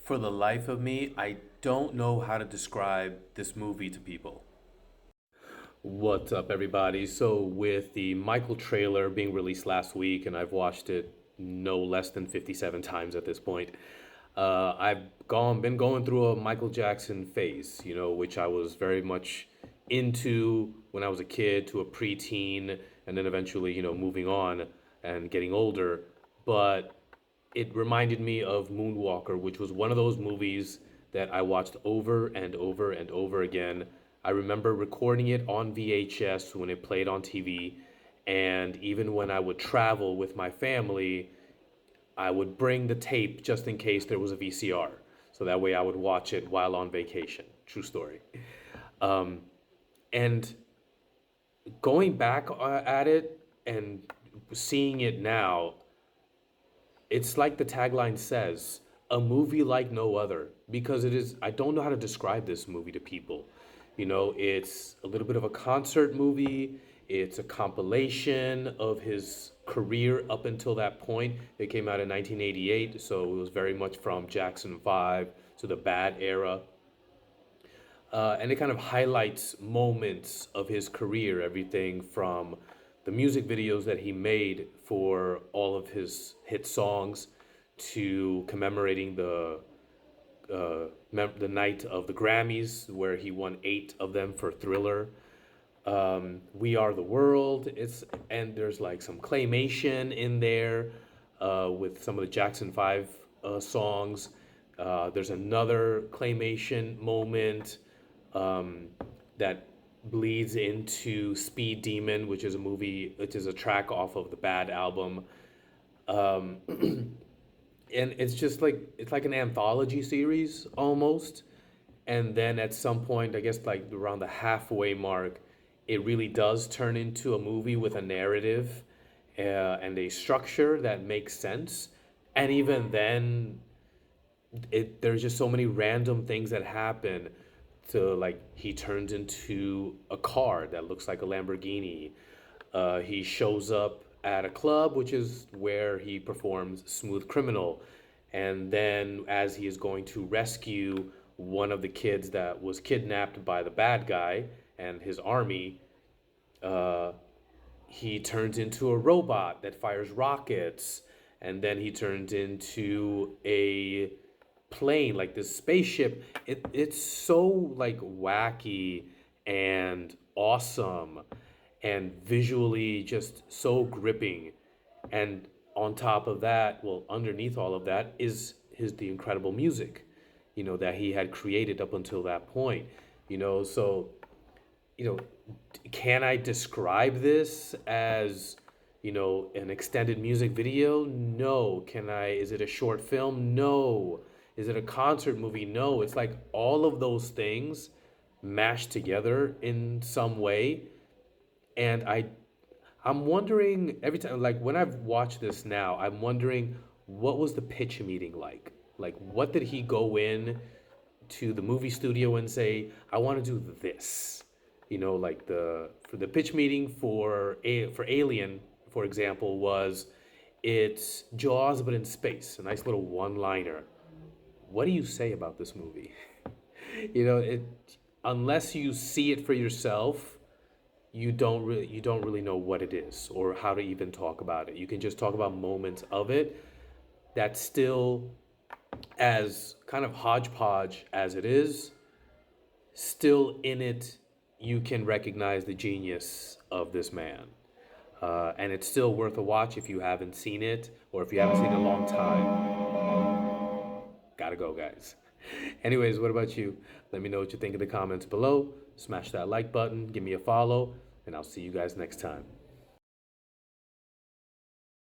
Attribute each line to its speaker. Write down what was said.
Speaker 1: For the life of me, I don't know how to describe this movie to people.
Speaker 2: What's up, everybody? So, with the Michael trailer being released last week, and I've watched it no less than 57 times at this point, been going through a Michael Jackson phase, which I was very much into when I was a kid to a preteen, and then eventually, moving on and getting older. But it reminded me of Moonwalker, which was one of those movies that I watched over and over and over again. I remember recording it on VHS when it played on TV, and even when I would travel with my family, I would bring the tape just in case there was a VCR. So that way I would watch it while on vacation. True story. Um, and going back at it and seeing it now, it's like the tagline says, a movie like no other, because it is, I don't know how to describe this movie to people. It's a little bit of a concert movie. It's a compilation of his career up until that point. It came out in 1988, so it was very much from Jackson 5 to the Bad era. And it kind of highlights moments of his career, everything from the music videos that he made for all of his hit songs to commemorating the night of the Grammys, where he won 8 of them for Thriller. We Are the World. And there's like some claymation in there with some of the Jackson 5 songs. There's another claymation moment um, that bleeds into Speed Demon, which is a track off of the Bad album. Um, and it's like an anthology series almost. And then at some point, I guess like around the halfway mark, it really does turn into a movie with a narrative and a structure that makes sense. And even then, there's just so many random things that happen to like he turns into a car that looks like a Lamborghini. He shows up at a club, which is where he performs Smooth Criminal. And then, as he is going to rescue one of the kids that was kidnapped by the bad guy and his army, uh, he turns into a robot that fires rockets. And then he turns into a plane, like this spaceship. It's so like wacky and awesome and visually just so gripping. And on top of that, well, underneath all of that is the incredible music, that he had created up until that point. So, you know, can I describe this as, an extended music video? No. Is it a short film? No. Is it a concert movie? No. It's like all of those things mashed together in some way. And I'm wondering every time, like when I've watched this now, I'm wondering what was the pitch meeting like? Like, what did he go in to the movie studio and say, I want to do this? Like for the pitch meeting for Alien, for example, was it's Jaws but in space, a nice little one-liner. What do you say about this movie? It unless you see it for yourself, you don't really know what it is or how to even talk about it. You can just talk about moments of it that still, as kind of hodgepodge as it is, still in it, you can recognize the genius of this man. And it's still worth a watch if you haven't seen it or if you haven't seen it in a long time. Gotta go, guys. Anyways, what about you? Let me know what you think in the comments below. Smash that like button, give me a follow, and I'll see you guys next time.